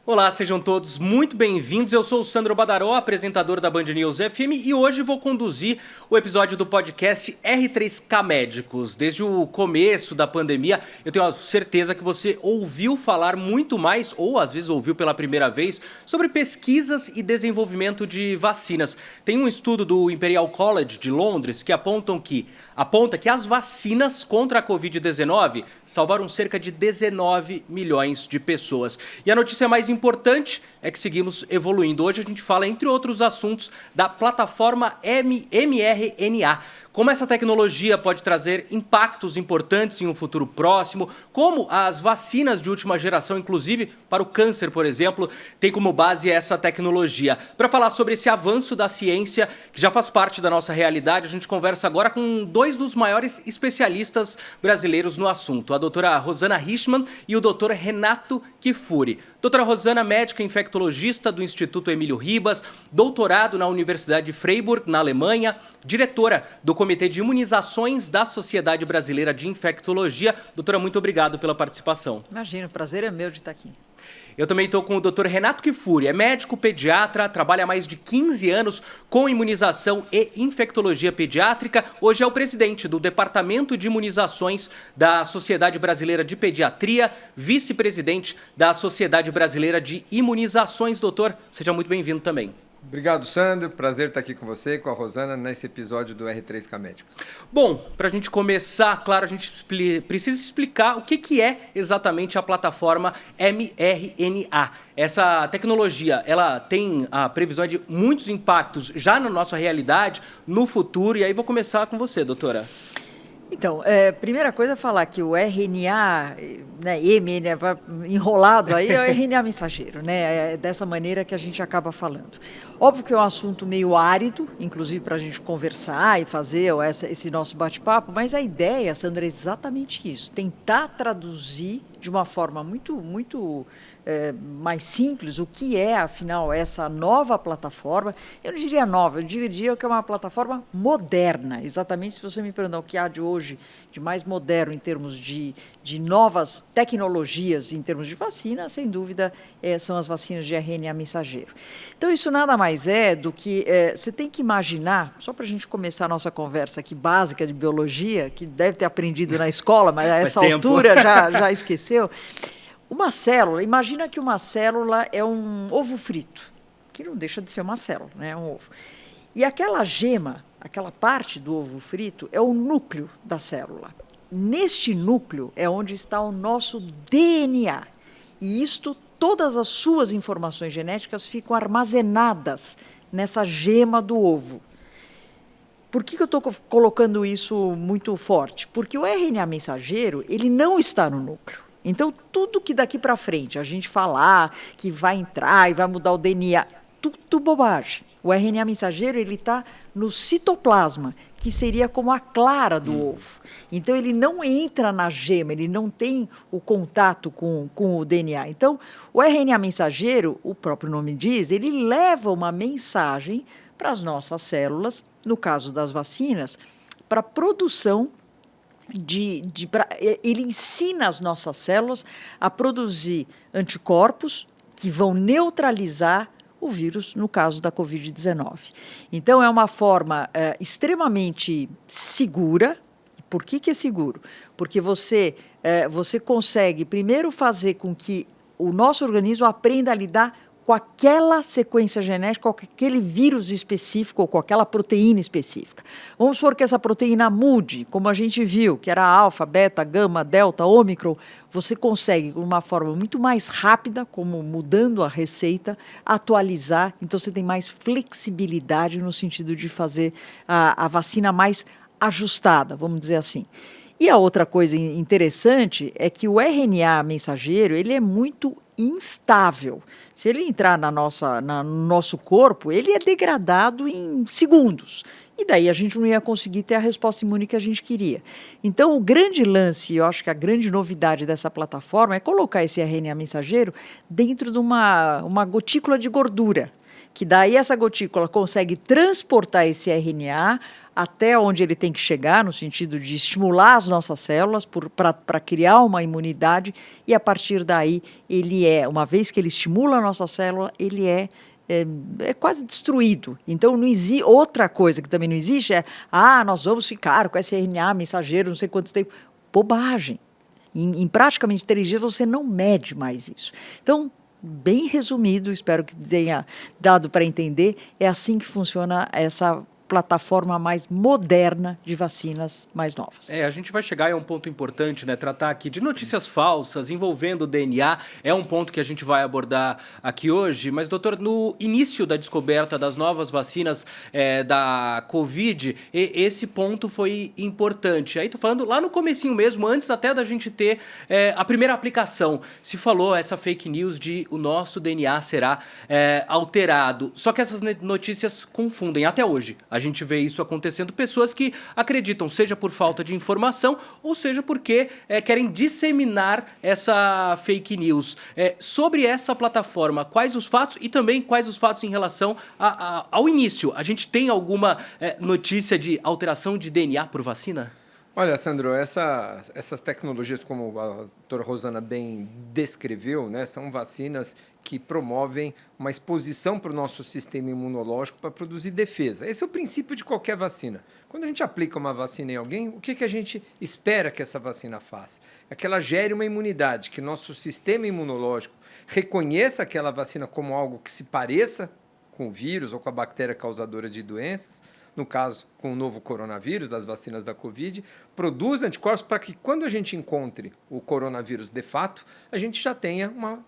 Olá, sejam todos muito bem-vindos. Eu sou o Sandro Badaró, apresentador da Band News FM, e hoje vou conduzir o episódio do podcast R3K Médicos. Desde o começo da pandemia, eu tenho a certeza que você ouviu falar muito mais, ou às vezes ouviu pela primeira vez, sobre pesquisas e desenvolvimento de vacinas. Tem um estudo do Imperial College de Londres que aponta que as vacinas contra a Covid-19 salvaram cerca de 19 milhões de pessoas. E a notícia mais importante é que seguimos evoluindo. Hoje a gente fala, entre outros assuntos, da plataforma mRNA. Como essa tecnologia pode trazer impactos importantes em um futuro próximo, como as vacinas de última geração, inclusive para o câncer, por exemplo, tem como base essa tecnologia. Para falar sobre esse avanço da ciência, que já faz parte da nossa realidade, a gente conversa agora com dois dos maiores especialistas brasileiros no assunto, a doutora Rosana Richman e o doutor Renato Kifuri. Doutora Rosana, médica infectologista do Instituto Emílio Ribas, doutorado na Universidade de Freiburg, na Alemanha, diretora do Comitê de Imunizações da Sociedade Brasileira de Infectologia. Doutora, muito obrigado pela participação. Imagina, o prazer é meu de estar aqui. Eu também estou com o Dr. Renato Kifuri, é médico pediatra, trabalha há mais de 15 anos com imunização e infectologia pediátrica. Hoje é o presidente do Departamento de Imunizações da Sociedade Brasileira de Pediatria, vice-presidente da Sociedade Brasileira de Imunizações. Doutor, seja muito bem-vindo também. Obrigado, Sandro. Prazer estar aqui com você e com a Rosana nesse episódio do R3K Médicos. Bom, para a gente começar, claro, a gente precisa explicar o que é exatamente a plataforma mRNA. Essa tecnologia, ela tem a previsão de muitos impactos já na nossa realidade, no futuro, e aí vou começar com você, doutora. Então, primeira coisa é falar que o RNA, né, enrolado aí, é o RNA mensageiro, né? É dessa maneira que a gente acaba falando. Óbvio que é um assunto meio árido, inclusive para a gente conversar e fazer esse nosso bate-papo, mas a ideia, Sandra, é exatamente isso, tentar traduzir de uma forma muito mais simples o que é, afinal, essa nova plataforma. Eu não diria nova, eu diria que é uma plataforma moderna. Exatamente, se você me perguntar o que há de hoje de mais moderno em termos de novas tecnologias, em termos de vacina, sem dúvida, são as vacinas de RNA mensageiro. Então, isso nada mais é do que... você tem que imaginar, só para a gente começar a nossa conversa aqui básica de biologia, que deve ter aprendido na escola, mas a essa altura já esqueceu. Uma célula, imagina que uma célula é um ovo frito, que não deixa de ser uma célula, né? É um ovo. E aquela gema, aquela parte do ovo frito, é o núcleo da célula. Neste núcleo é onde está o nosso DNA. E todas as suas informações genéticas ficam armazenadas nessa gema do ovo. Por que eu estou colocando isso muito forte? Porque o RNA mensageiro, ele não está no núcleo. Então, tudo que daqui para frente a gente falar que vai entrar e vai mudar o DNA, tudo bobagem. O RNA mensageiro, ele está no citoplasma, que seria como a clara do ovo. Então, ele não entra na gema, ele não tem o contato com o DNA. Então, o RNA mensageiro, o próprio nome diz, ele leva uma mensagem para as nossas células, no caso das vacinas, para a produção ele ensina as nossas células a produzir anticorpos que vão neutralizar o vírus, no caso da Covid-19. Então, é uma forma extremamente segura. Por que é seguro? Porque você consegue, primeiro, fazer com que o nosso organismo aprenda a lidar com aquela sequência genética, com aquele vírus específico ou com aquela proteína específica. Vamos supor que essa proteína mude, como a gente viu, que era alfa, beta, gama, delta, ômicron, você consegue, de uma forma muito mais rápida, como mudando a receita, atualizar, então você tem mais flexibilidade no sentido de fazer a vacina mais ajustada, vamos dizer assim. E a outra coisa interessante é que o RNA mensageiro, ele é muito instável. Se ele entrar no nosso corpo, ele é degradado em segundos. E daí a gente não ia conseguir ter a resposta imune que a gente queria. Então, o grande lance, eu acho que a grande novidade dessa plataforma é colocar esse RNA mensageiro dentro de uma gotícula de gordura, que daí essa gotícula consegue transportar esse RNA até onde ele tem que chegar, no sentido de estimular as nossas células para criar uma imunidade, e a partir daí uma vez que ele estimula a nossa célula, ele é quase destruído. Então, não existe outra coisa que também não existe nós vamos ficar com esse RNA mensageiro não sei quanto tempo. Bobagem. Em praticamente 3 dias você não mede mais isso. Então, bem resumido, espero que tenha dado para entender, é assim que funciona essa plataforma mais moderna de vacinas mais novas. A gente vai chegar a um ponto importante, né? Tratar aqui de notícias falsas envolvendo o DNA, é um ponto que a gente vai abordar aqui hoje. Mas, doutor, no início da descoberta das novas vacinas da Covid, esse ponto foi importante. Aí estou falando lá no comecinho mesmo, antes até da gente ter a primeira aplicação. Se falou essa fake news de o nosso DNA será alterado. Só que essas notícias confundem até hoje. A gente vê isso acontecendo, pessoas que acreditam, seja por falta de informação, ou seja porque querem disseminar essa fake news. Sobre essa plataforma, quais os fatos e também quais os fatos em relação ao início? A gente tem alguma notícia de alteração de DNA por vacina? Olha, Sandro, essas tecnologias, como a doutora Rosana bem descreveu, né, são vacinas que promovem uma exposição para o nosso sistema imunológico para produzir defesa. Esse é o princípio de qualquer vacina. Quando a gente aplica uma vacina em alguém, o que a gente espera que essa vacina faça? É que ela gere uma imunidade, que nosso sistema imunológico reconheça aquela vacina como algo que se pareça com o vírus ou com a bactéria causadora de doenças, no caso, com o novo coronavírus, das vacinas da Covid, produz anticorpos para que, quando a gente encontre o coronavírus de fato, a gente já tenha uma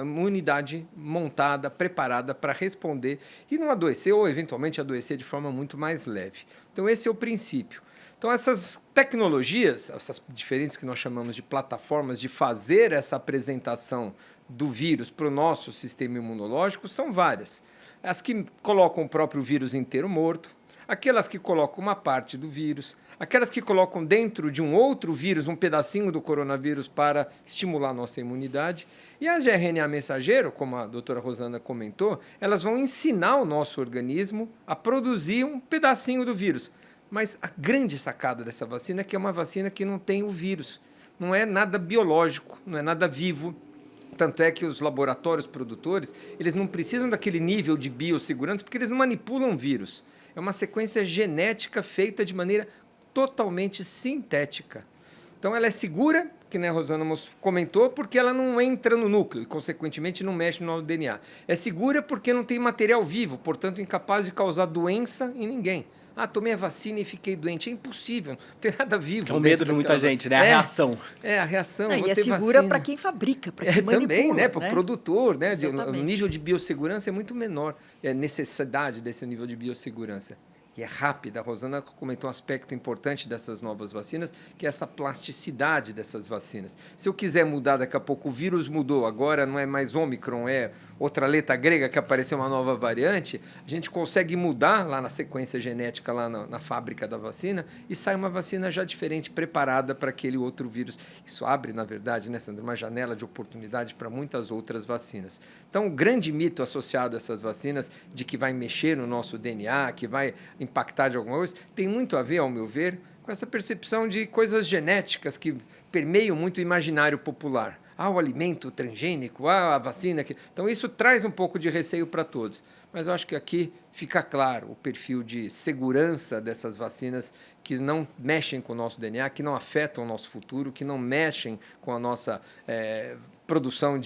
imunidade montada, preparada para responder e não adoecer ou, eventualmente, adoecer de forma muito mais leve. Então, esse é o princípio. Então, essas tecnologias, essas diferentes que nós chamamos de plataformas de fazer essa apresentação do vírus para o nosso sistema imunológico são várias. As que colocam o próprio vírus inteiro morto, aquelas que colocam uma parte do vírus, aquelas que colocam dentro de um outro vírus um pedacinho do coronavírus para estimular a nossa imunidade. E as de RNA mensageiro, como a doutora Rosana comentou, elas vão ensinar o nosso organismo a produzir um pedacinho do vírus. Mas a grande sacada dessa vacina é que é uma vacina que não tem o vírus. Não é nada biológico, não é nada vivo. Tanto é que os laboratórios produtores, eles não precisam daquele nível de biossegurança, porque eles não manipulam vírus. É uma sequência genética feita de maneira totalmente sintética. Então, ela é segura, que a Rosana comentou, porque ela não entra no núcleo e, consequentemente, não mexe no DNA. É segura porque não tem material vivo, portanto, incapaz de causar doença em ninguém. Tomei a vacina e fiquei doente. É impossível, não tem nada vivo. É o medo de muita gente, né? A reação. A reação. E é segura para quem fabrica, para quem manipula. Também, né? Para o né? produtor, né? O nível de biossegurança é muito menor. É a necessidade desse nível de biossegurança. E é rápida. A Rosana comentou um aspecto importante dessas novas vacinas, que é essa plasticidade dessas vacinas. Se eu quiser mudar daqui a pouco, o vírus mudou, agora não é mais Ômicron, é outra letra grega que apareceu uma nova variante, a gente consegue mudar lá na sequência genética, lá na fábrica da vacina, e sai uma vacina já diferente, preparada para aquele outro vírus. Isso abre, na verdade, né, Sandra, uma janela de oportunidade para muitas outras vacinas. Então, o grande mito associado a essas vacinas, de que vai mexer no nosso DNA, que vai impactar de alguma coisa, tem muito a ver, ao meu ver, com essa percepção de coisas genéticas que permeiam muito o imaginário popular. O alimento transgênico, a vacina. Então, isso traz um pouco de receio para todos. Mas eu acho que aqui fica claro o perfil de segurança dessas vacinas que não mexem com o nosso DNA, que não afetam o nosso futuro, que não mexem com a nossa produção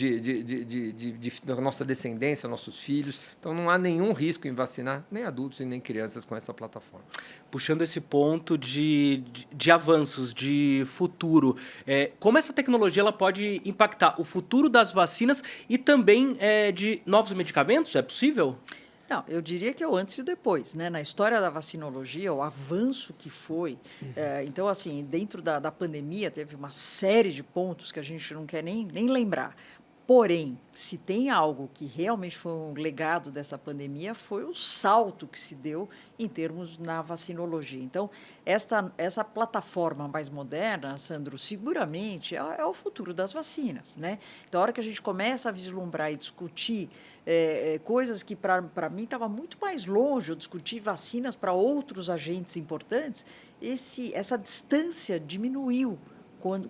da nossa descendência, nossos filhos. Então, não há nenhum risco em vacinar nem adultos e nem crianças com essa plataforma. Puxando esse ponto de avanços, de futuro, como essa tecnologia ela pode impactar o futuro das vacinas e também de novos medicamentos? É possível? Não, eu diria que é o antes e o depois, né? Na história da vacinologia, o avanço que foi. Então, assim, dentro da pandemia, teve uma série de pontos que a gente não quer nem lembrar. Porém, se tem algo que realmente foi um legado dessa pandemia, foi o salto que se deu em termos na vacinologia. Então, essa plataforma mais moderna, Sandro, seguramente é o futuro das vacinas, né? Então, a hora que a gente começa a vislumbrar e discutir coisas que, para mim, estava muito mais longe, eu discutir vacinas para outros agentes importantes, essa distância diminuiu.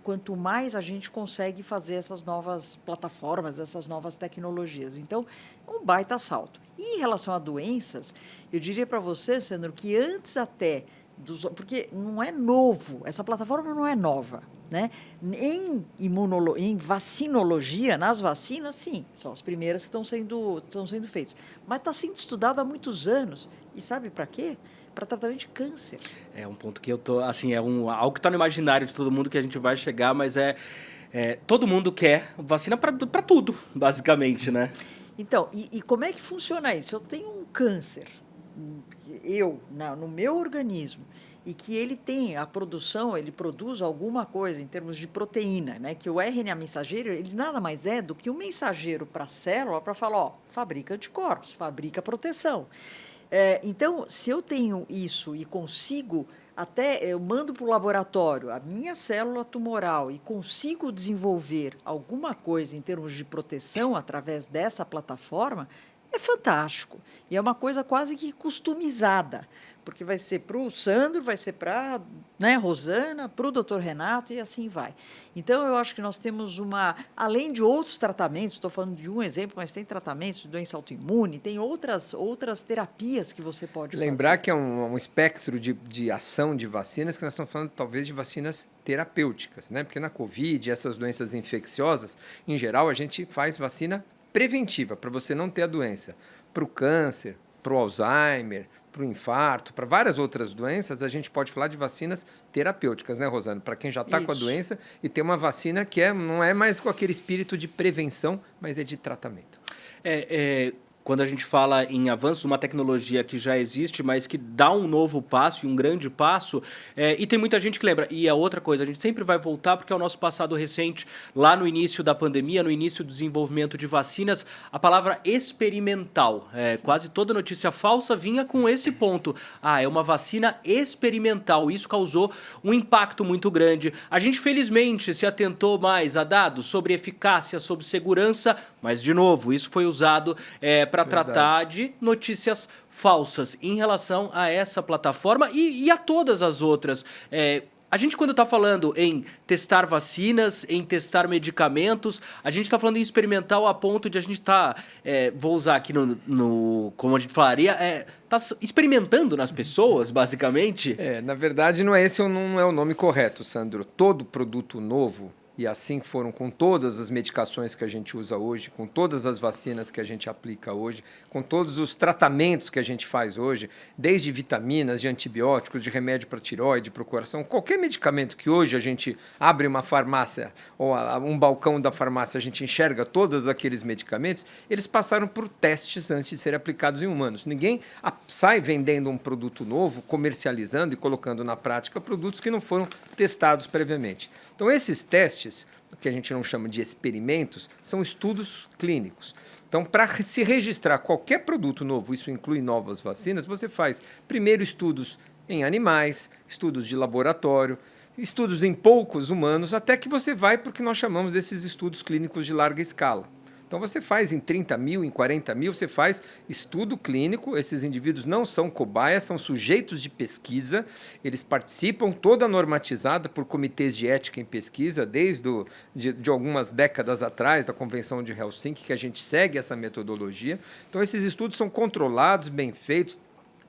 Quanto mais a gente consegue fazer essas novas plataformas, essas novas tecnologias. Então, é um baita salto. E em relação a doenças, eu diria para você, Sandro, que antes até porque não é novo, essa plataforma não é nova, né? Em vacinologia, nas vacinas, sim, são as primeiras que estão sendo feitas. Mas está sendo estudado há muitos anos. E sabe para quê? Para tratamento de câncer. É um ponto que eu tô, assim, algo que está no imaginário de todo mundo que a gente vai chegar, mas todo mundo quer vacina para tudo, basicamente, né? Então, e como é que funciona isso? Eu tenho um câncer, no meu organismo, e que ele tem ele produz alguma coisa em termos de proteína, né? Que o RNA mensageiro, ele nada mais é do que um mensageiro para a célula para falar, fabrica anticorpos, fabrica proteção. Então, se eu tenho isso e consigo, eu mando para o laboratório a minha célula tumoral e consigo desenvolver alguma coisa em termos de proteção através dessa plataforma, é fantástico. E é uma coisa quase que customizada, porque vai ser para o Sandro, vai ser para a Rosana, para o doutor Renato e assim vai. Então, eu acho que nós temos além de outros tratamentos, estou falando de um exemplo, mas tem tratamentos de doença autoimune, tem outras terapias que você pode Lembrar fazer. que é um espectro de ação de vacinas que nós estamos falando talvez de vacinas terapêuticas, né? Porque na Covid, essas doenças infecciosas, em geral, a gente faz vacina preventiva, para você não ter a doença. Para o câncer, para o Alzheimer, para o infarto, para várias outras doenças, a gente pode falar de vacinas terapêuticas, né, Rosana? Para quem já está com a doença e tem uma vacina que não é mais com aquele espírito de prevenção, mas é de tratamento. Quando a gente fala em avanço, uma tecnologia que já existe, mas que dá um novo passo e um grande passo, e tem muita gente que lembra. E a outra coisa, a gente sempre vai voltar, porque é o nosso passado recente, lá no início da pandemia, no início do desenvolvimento de vacinas, a palavra experimental. Quase toda notícia falsa vinha com esse ponto. É uma vacina experimental. Isso causou um impacto muito grande. A gente, felizmente, se atentou mais a dados sobre eficácia, sobre segurança, mas, de novo, isso foi usado para tratar de notícias falsas em relação a essa plataforma e a todas as outras. A gente, quando está falando em testar vacinas, em testar medicamentos, a gente está falando em experimental a ponto de a gente estar, vou usar aqui como a gente falaria, tá experimentando nas pessoas, basicamente. Na verdade, esse não é o nome correto, Sandro. Todo produto novo, e assim foram com todas as medicações que a gente usa hoje, com todas as vacinas que a gente aplica hoje, com todos os tratamentos que a gente faz hoje, desde vitaminas, de antibióticos, de remédio para tireoide, para o coração, qualquer medicamento que hoje a gente abre uma farmácia ou um balcão da farmácia, a gente enxerga todos aqueles medicamentos, eles passaram por testes antes de serem aplicados em humanos. Ninguém sai vendendo um produto novo, comercializando e colocando na prática produtos que não foram testados previamente. Então, esses testes, que a gente não chama de experimentos, são estudos clínicos. Então, para se registrar qualquer produto novo, isso inclui novas vacinas, você faz primeiro estudos em animais, estudos de laboratório, estudos em poucos humanos, até que você vai para o que nós chamamos desses estudos clínicos de larga escala. Então, você faz em 30 mil, em 40 mil, você faz estudo clínico. Esses indivíduos não são cobaias, são sujeitos de pesquisa. Eles participam, toda normatizada por comitês de ética em pesquisa, desde de algumas décadas atrás, da Convenção de Helsinki, que a gente segue essa metodologia. Então, esses estudos são controlados, bem feitos,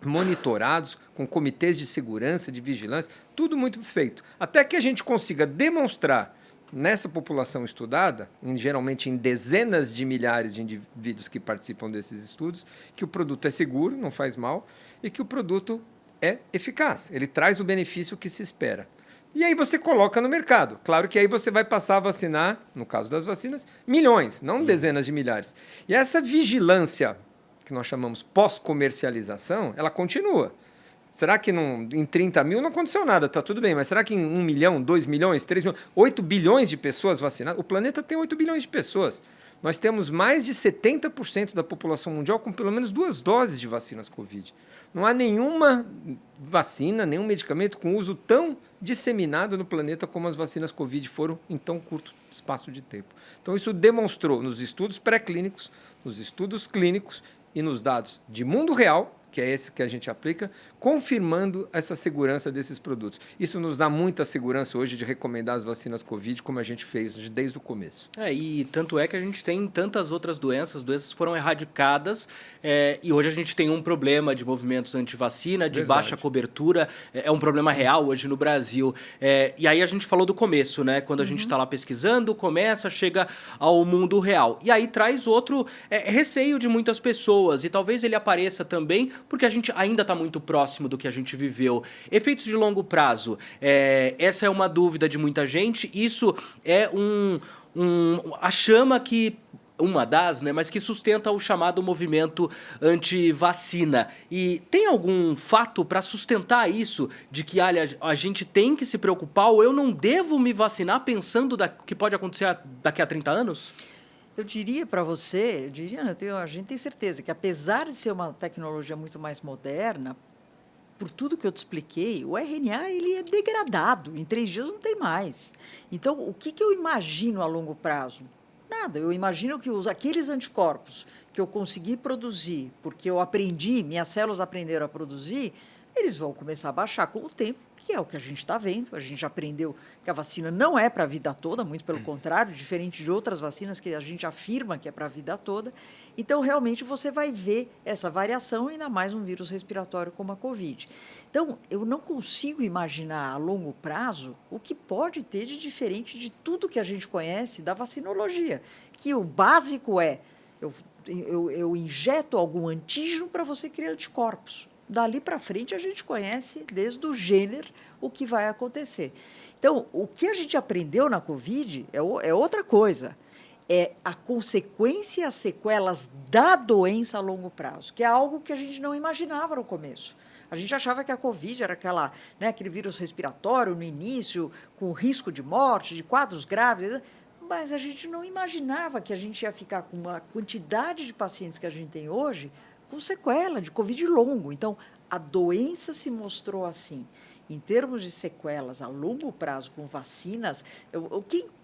monitorados, com comitês de segurança, de vigilância, tudo muito feito. Até que a gente consiga demonstrar nessa população estudada, geralmente em dezenas de milhares de indivíduos que participam desses estudos, que o produto é seguro, não faz mal, e que o produto é eficaz. Ele traz o benefício que se espera. E aí você coloca no mercado. Claro que aí você vai passar a vacinar, no caso das vacinas, milhões, não dezenas de milhares. E essa vigilância, que nós chamamos pós-comercialização, ela continua. Será que em 30 mil não aconteceu nada, está tudo bem, mas será que em 1 milhão, 2 milhões, 3 milhões, 8 bilhões de pessoas vacinadas? O planeta tem 8 bilhões de pessoas. Nós temos mais de 70% da população mundial com pelo menos 2 doses de vacinas Covid. Não há nenhuma vacina, nenhum medicamento com uso tão disseminado no planeta como as vacinas Covid foram em tão curto espaço de tempo. Então, isso demonstrou nos estudos pré-clínicos, nos estudos clínicos e nos dados de mundo real, que é esse que a gente aplica, confirmando essa segurança desses produtos. Isso nos dá muita segurança hoje de recomendar as vacinas Covid, como a gente fez desde o começo. E tanto é que a gente tem tantas outras doenças foram erradicadas, e hoje a gente tem um problema de movimentos anti-vacina, de baixa cobertura, é um problema real hoje no Brasil. E aí a gente falou do começo, né? Quando a gente está lá pesquisando, chega ao mundo real. E aí traz outro receio de muitas pessoas, e talvez ele apareça também porque a gente ainda está muito próximo do que a gente viveu. Efeitos de longo prazo, essa é uma dúvida de muita gente. Isso é a chama que... uma das, né, mas que sustenta o chamado movimento anti-vacina. E tem algum fato para sustentar isso, de que a gente tem que se preocupar, ou eu não devo me vacinar pensando que pode acontecer daqui a 30 anos? Eu diria para você, a gente tem certeza que, apesar de ser uma tecnologia muito mais moderna, por tudo que eu te expliquei, o RNA ele é degradado, em 3 dias não tem mais. Então, o que eu imagino a longo prazo? Nada, eu imagino que aqueles anticorpos que eu consegui produzir, porque eu aprendi, minhas células aprenderam a produzir, eles vão começar a baixar com o tempo, que é o que a gente está vendo. A gente aprendeu que a vacina não é para a vida toda, muito pelo contrário, diferente de outras vacinas que a gente afirma que é para a vida toda. Então, realmente, você vai ver essa variação, ainda mais um vírus respiratório como a Covid. Então, eu não consigo imaginar a longo prazo o que pode ter de diferente de tudo que a gente conhece da vacinologia, que o básico é, eu injeto algum antígeno para você criar anticorpos. Dali para frente, a gente conhece, desde o gênero, o que vai acontecer. Então, o que a gente aprendeu na Covid é outra coisa. É a consequência e as sequelas da doença a longo prazo, que é algo que a gente não imaginava no começo. A gente achava que a Covid era aquele vírus respiratório no início, com risco de morte, de quadros graves, mas a gente não imaginava que a gente ia ficar com uma quantidade de pacientes que a gente tem hoje com sequela de Covid longo. Então, a doença se mostrou assim. Em termos de sequelas a longo prazo com vacinas,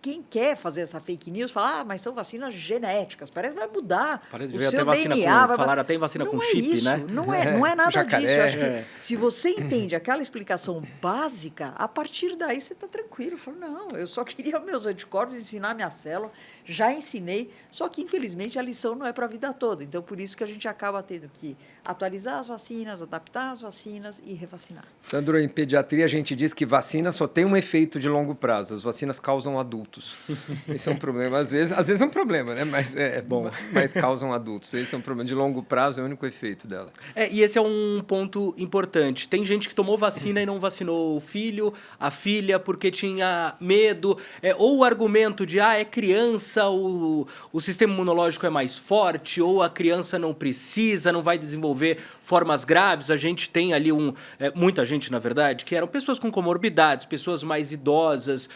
quem quer fazer essa fake news fala, mas são vacinas genéticas, parece que vai mudar o seu DNA. Falaram até em vacina com chip, isso, né? Não é nada Jacaré. disso. Eu acho que se você entende aquela explicação básica, a partir daí você está tranquilo. Fala, não, eu só queria meus anticorpos, ensinar minha célula, já ensinei, só que infelizmente a lição não é para a vida toda. Então, por isso que a gente acaba tendo que atualizar as vacinas, adaptar as vacinas e revacinar. Sandro, em pediatria a gente diz que vacina só tem um efeito de longo prazo. As vacinas causam adultos. Esse é um problema. Às vezes é um problema, né? Mas é bom. Mas causam adultos. Esse é um problema. De longo prazo é o único efeito dela. E esse é um ponto importante. Tem gente que tomou vacina e não vacinou o filho, a filha, porque tinha medo. Ou o argumento de, é criança, o sistema imunológico é mais forte, ou a criança não precisa, não vai desenvolver formas graves. A gente tem ali muita gente, na verdade, que eram pessoas com comorbidades, pessoas mais idosas.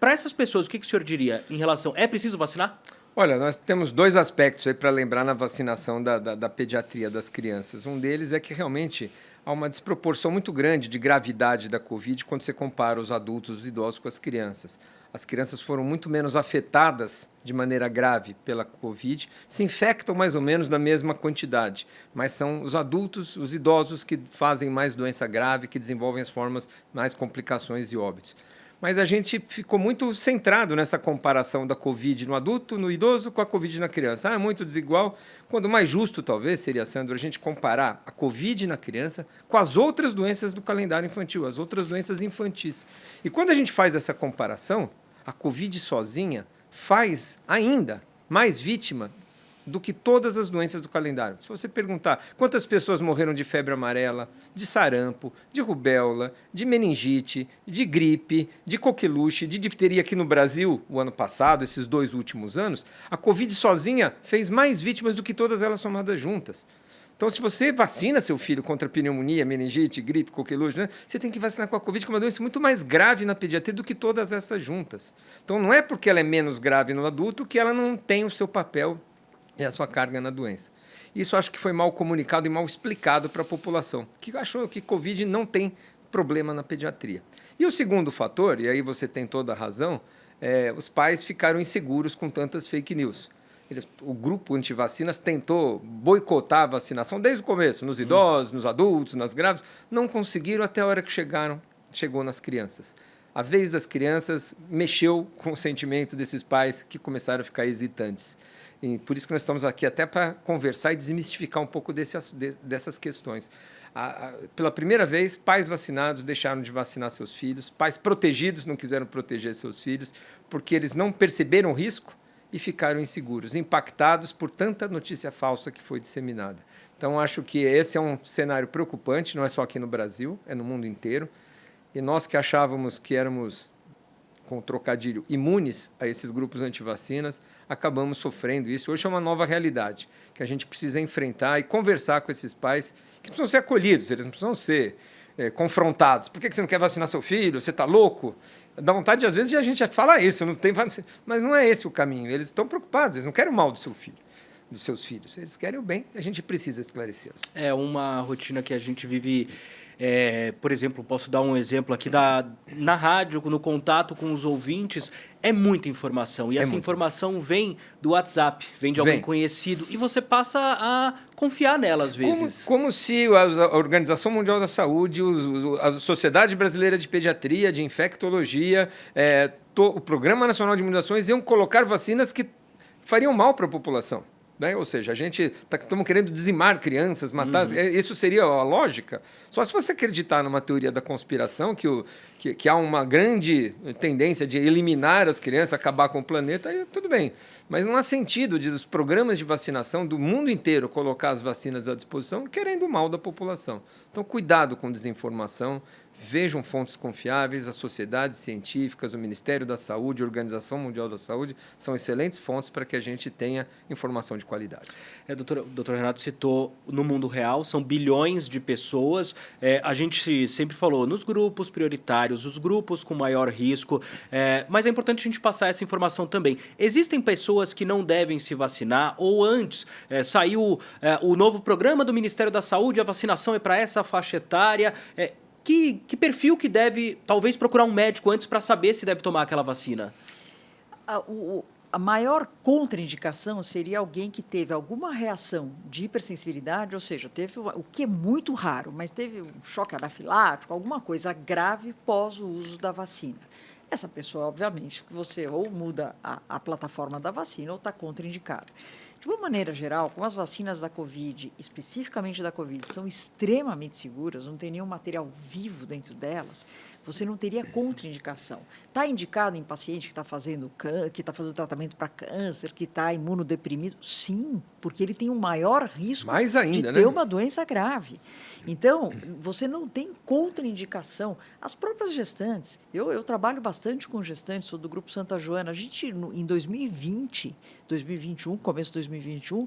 Para essas pessoas, o que o senhor diria em relação... É preciso vacinar? Olha, nós temos 2 aspectos aí para lembrar na vacinação da pediatria das crianças. Um deles é que realmente há uma desproporção muito grande de gravidade da Covid quando você compara os adultos, os idosos com as crianças. As crianças foram muito menos afetadas de maneira grave pela Covid, se infectam mais ou menos na mesma quantidade, mas são os adultos, os idosos que fazem mais doença grave, que desenvolvem as formas, mais complicações e óbitos. Mas a gente ficou muito centrado nessa comparação da Covid no adulto, no idoso, com a Covid na criança. É muito desigual. Quando mais justo, talvez, seria, Sandro, a gente comparar a Covid na criança com as outras doenças do calendário infantil, as outras doenças infantis. E quando a gente faz essa comparação, a Covid sozinha faz ainda mais vítimas do que todas as doenças do calendário. Se você perguntar quantas pessoas morreram de febre amarela, de sarampo, de rubéola, de meningite, de gripe, de coqueluche, de difteria aqui no Brasil, o ano passado, esses 2 últimos anos, a Covid sozinha fez mais vítimas do que todas elas somadas juntas. Então, se você vacina seu filho contra pneumonia, meningite, gripe, coqueluche, né, você tem que vacinar com a Covid, que é uma doença muito mais grave na pediatria do que todas essas juntas. Então, não é porque ela é menos grave no adulto que ela não tem o seu papel e a sua carga na doença. Isso acho que foi mal comunicado e mal explicado para a população, que achou que Covid não tem problema na pediatria. E o segundo fator, e aí você tem toda a razão, os pais ficaram inseguros com tantas fake news. O grupo antivacinas tentou boicotar a vacinação desde o começo, nos idosos, nos adultos, nas grávidas. Não conseguiram até a hora que chegou nas crianças. A vez das crianças mexeu com o sentimento desses pais que começaram a ficar hesitantes. E por isso que nós estamos aqui até para conversar e desmistificar um pouco dessas questões. Pela primeira vez, pais vacinados deixaram de vacinar seus filhos, pais protegidos não quiseram proteger seus filhos, porque eles não perceberam o risco e ficaram inseguros, impactados por tanta notícia falsa que foi disseminada. Então, acho que esse é um cenário preocupante, não é só aqui no Brasil, é no mundo inteiro. E nós que achávamos que éramos, com o trocadilho, imunes a esses grupos antivacinas, acabamos sofrendo isso. Hoje é uma nova realidade que a gente precisa enfrentar e conversar com esses pais que precisam ser acolhidos, eles não precisam ser confrontados. Por que você não quer vacinar seu filho? Você está louco? Dá vontade, às vezes, de a gente falar isso, não tem, mas não é esse o caminho. Eles estão preocupados, eles não querem o mal do seu filho, dos seus filhos. Eles querem o bem, a gente precisa esclarecê-los. É uma rotina que a gente vive. Por exemplo, posso dar um exemplo aqui na rádio, no contato com os ouvintes, é muita informação. E essa informação vem do WhatsApp, vem de alguém conhecido, e você passa a confiar nela às vezes. Como se a Organização Mundial da Saúde, a Sociedade Brasileira de Pediatria, de Infectologia, o Programa Nacional de Imunizações iam colocar vacinas que fariam mal para a população. Né? Ou seja, a gente estamos querendo dizimar crianças, matar. Isso seria a lógica? Só se você acreditar numa teoria da conspiração, que há uma grande tendência de eliminar as crianças, acabar com o planeta, aí tudo bem. Mas não há sentido de os programas de vacinação do mundo inteiro colocar as vacinas à disposição querendo o mal da população. Então, cuidado com desinformação. Vejam fontes confiáveis, as sociedades científicas, o Ministério da Saúde, a Organização Mundial da Saúde, são excelentes fontes para que a gente tenha informação de qualidade. Doutor Renato citou no mundo real, são bilhões de pessoas. A gente sempre falou nos grupos prioritários, os grupos com maior risco, mas é importante a gente passar essa informação também. Existem pessoas que não devem se vacinar, ou antes saiu o novo programa do Ministério da Saúde, a vacinação é para essa faixa etária. Que perfil que deve, talvez, procurar um médico antes para saber se deve tomar aquela vacina? A maior contraindicação seria alguém que teve alguma reação de hipersensibilidade, ou seja, teve o que é muito raro, mas teve um choque anafilático, alguma coisa grave pós o uso da vacina. Essa pessoa, obviamente, você ou muda a plataforma da vacina ou está contraindicada. De uma maneira geral, como as vacinas da Covid, especificamente da Covid, são extremamente seguras, não tem nenhum material vivo dentro delas, você não teria contraindicação. Está indicado em paciente que está fazendo tratamento para câncer, que está imunodeprimido? Sim, porque ele tem um maior risco de ter uma doença grave. Então, você não tem contraindicação. As próprias gestantes, eu trabalho bastante com gestantes, sou do Grupo Santa Joana, a gente, em 2020, 2021, começo de 2021,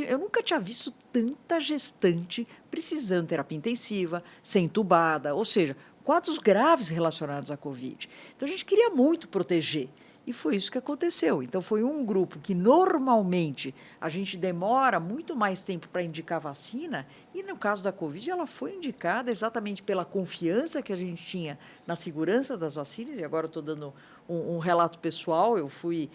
eu nunca tinha visto tanta gestante precisando de terapia intensiva, ser entubada, ou seja, quadros graves relacionados à Covid. Então, a gente queria muito proteger. E foi isso que aconteceu. Então, foi um grupo que, normalmente, a gente demora muito mais tempo para indicar vacina, e, no caso da Covid, ela foi indicada exatamente pela confiança que a gente tinha na segurança das vacinas, e agora eu estou dando um relato pessoal, eu fui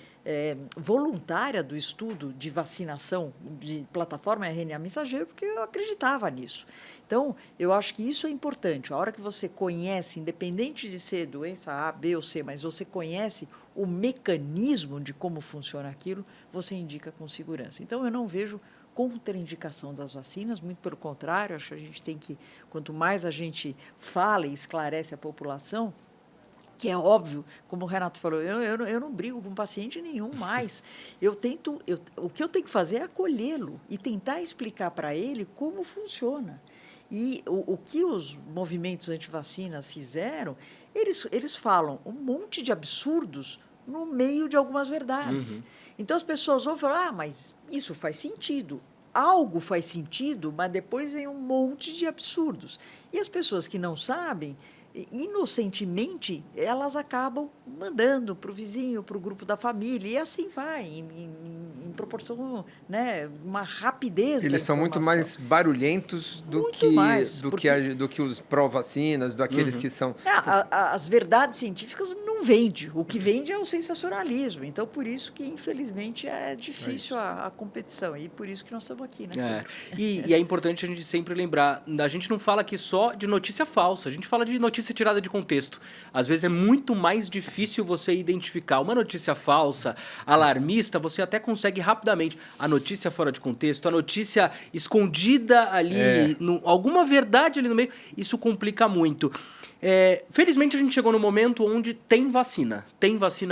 voluntária do estudo de vacinação de plataforma RNA mensageiro, porque eu acreditava nisso. Então, eu acho que isso é importante. A hora que você conhece, independente de ser doença A, B ou C, mas você conhece o mecanismo de como funciona aquilo, você indica com segurança. Então, eu não vejo contraindicação das vacinas, muito pelo contrário, acho que a gente tem que, quanto mais a gente fala e esclarece a população, que é óbvio, como o Renato falou, eu não brigo com paciente nenhum mais. O que eu tenho que fazer é acolhê-lo e tentar explicar para ele como funciona. E o que os movimentos antivacina fizeram, eles falam um monte de absurdos no meio de algumas verdades. Então, as pessoas vão falar, mas isso faz sentido. algo faz sentido, mas depois vem um monte de absurdos. E as pessoas que não sabem, inocentemente, elas acabam mandando para o vizinho, para o grupo da família, e assim vai, em proporção, né, uma rapidez. Eles são muito mais barulhentos do que os pró-vacinas, daqueles que são... As verdades científicas não vendem. O que vende é o sensacionalismo. Então, por isso que, infelizmente, é difícil a competição. E por isso que nós estamos aqui, né? E é importante a gente sempre lembrar, a gente não fala aqui só de notícia falsa, a gente fala de notícia tirada de contexto. Às vezes é muito mais difícil você identificar uma notícia falsa, alarmista, você até consegue rapidamente. A notícia fora de contexto, a notícia escondida ali, alguma verdade ali no meio, isso complica muito. Felizmente a gente chegou no momento onde tem vacina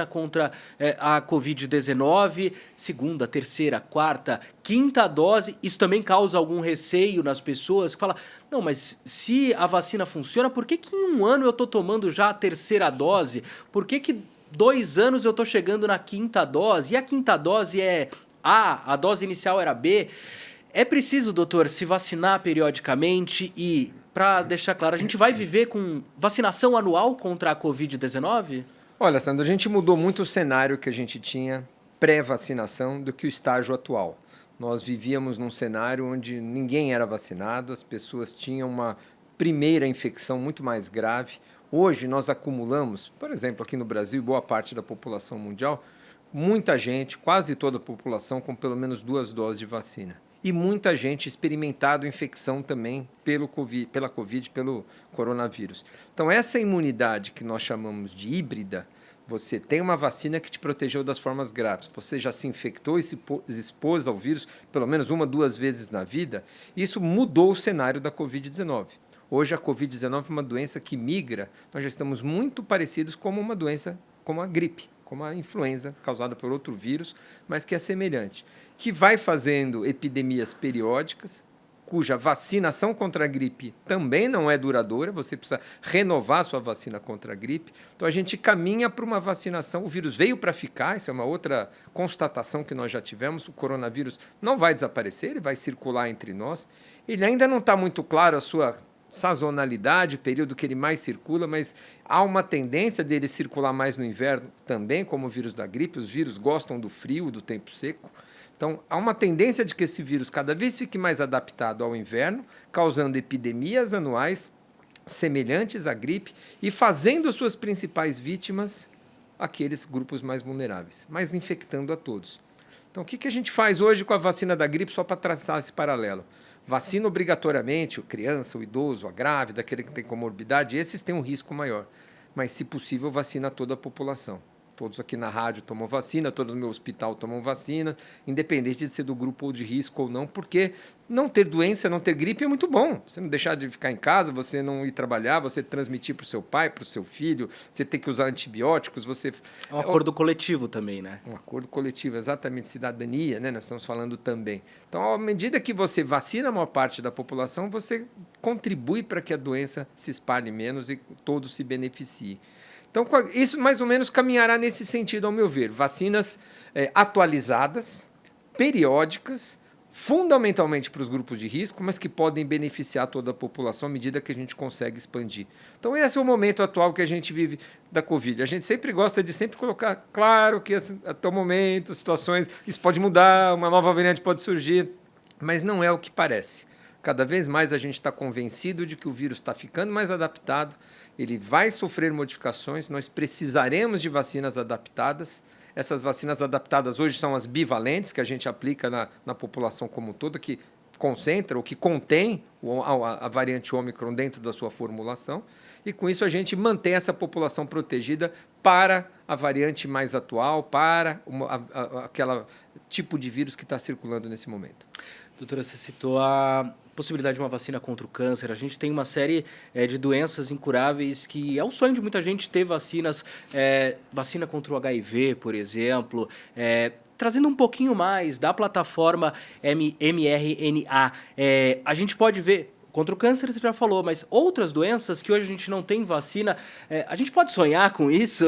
contra a Covid-19, segunda, terceira, quarta, quinta dose. Isso também causa algum receio nas pessoas que falam, não, mas se a vacina funciona, por que em 1 ano eu estou tomando já a terceira dose? Por que 2 anos eu estou chegando na quinta dose? E a quinta dose é A, a dose inicial era B? É preciso, doutor, se vacinar periodicamente e... Para deixar claro, a gente vai viver com vacinação anual contra a Covid-19? Olha, Sandro, a gente mudou muito o cenário que a gente tinha pré-vacinação do que o estágio atual. Nós vivíamos num cenário onde ninguém era vacinado, as pessoas tinham uma primeira infecção muito mais grave. Hoje nós acumulamos, por exemplo, aqui no Brasil, boa parte da população mundial, muita gente, quase toda a população, com pelo menos 2 doses de vacina. E muita gente experimentado infecção também pela Covid, pelo coronavírus. Então, essa imunidade que nós chamamos de híbrida, você tem uma vacina que te protegeu das formas graves, você já se infectou e se expôs ao vírus pelo menos 1, 2 vezes na vida, isso mudou o cenário da Covid-19. Hoje, a Covid-19 é uma doença que migra, nós já estamos muito parecidos com uma doença como a gripe, como a influenza, causada por outro vírus, mas que é semelhante, que vai fazendo epidemias periódicas, cuja vacinação contra a gripe também não é duradoura, você precisa renovar a sua vacina contra a gripe. Então, a gente caminha para uma vacinação, o vírus veio para ficar, isso é uma outra constatação que nós já tivemos, o coronavírus não vai desaparecer, ele vai circular entre nós, ele ainda não está muito claro a sua sazonalidade, o período que ele mais circula, mas há uma tendência dele circular mais no inverno também, como o vírus da gripe, os vírus gostam do frio, do tempo seco. Então, há uma tendência de que esse vírus cada vez fique mais adaptado ao inverno, causando epidemias anuais semelhantes à gripe e fazendo suas principais vítimas aqueles grupos mais vulneráveis, mas infectando a todos. Então, o que a gente faz hoje com a vacina da gripe, só para traçar esse paralelo? Vacina obrigatoriamente a criança, o idoso, a grávida, aquele que tem comorbidade, esses têm um risco maior. Mas, se possível, vacina toda a população. Todos aqui na rádio tomam vacina, todos no meu hospital tomam vacina, independente de ser do grupo ou de risco ou não, porque não ter doença, não ter gripe é muito bom. Você não deixar de ficar em casa, você não ir trabalhar, você transmitir para o seu pai, para o seu filho, você ter que usar antibióticos, você... É um acordo coletivo também, né? Um acordo coletivo, exatamente, cidadania, né? Nós estamos falando também. Então, à medida que você vacina a maior parte da população, você contribui para que a doença se espalhe menos e todos se beneficiem. Então, isso mais ou menos caminhará nesse sentido, ao meu ver. Vacinas atualizadas, periódicas, fundamentalmente para os grupos de risco, mas que podem beneficiar toda a população à medida que a gente consegue expandir. Então, esse é o momento atual que a gente vive da Covid. A gente sempre gosta de colocar, claro que até o momento, situações, isso pode mudar, uma nova variante pode surgir, mas não é o que parece. Cada vez mais a gente está convencido de que o vírus está ficando mais adaptado, ele vai sofrer modificações, nós precisaremos de vacinas adaptadas. Essas vacinas adaptadas hoje são as bivalentes, que a gente aplica na população como um todo, que concentra ou que contém a variante Ômicron dentro da sua formulação. E com isso a gente mantém essa população protegida para a variante mais atual, para aquele tipo de vírus que está circulando nesse momento. Doutora, você citou a possibilidade de uma vacina contra o câncer. A gente tem uma série de doenças incuráveis que é o sonho de muita gente ter vacinas, vacina contra o HIV, por exemplo, trazendo um pouquinho mais da plataforma mRNA. A gente pode ver Contra o câncer você já falou, mas outras doenças que hoje a gente não tem vacina, a gente pode sonhar com isso?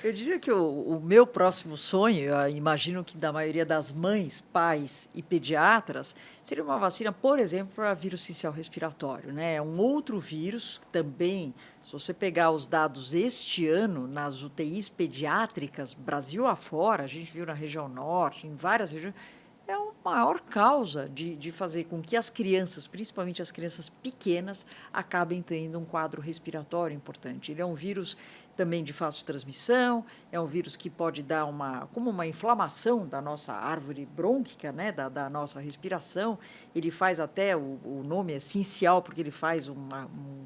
Eu diria que o meu próximo sonho, eu imagino que da maioria das mães, pais e pediatras, seria uma vacina, por exemplo, para vírus sincicial respiratório, né? É um outro vírus que também, se você pegar os dados este ano nas UTIs pediátricas, Brasil afora, a gente viu na região norte, em várias regiões, é a maior causa de fazer com que as crianças, principalmente as crianças pequenas, acabem tendo um quadro respiratório importante. Ele é um vírus também de fácil transmissão, é um vírus que pode dar como uma inflamação da nossa árvore brônquica, né, da nossa respiração. Ele faz até, o nome é sincial, porque ele faz um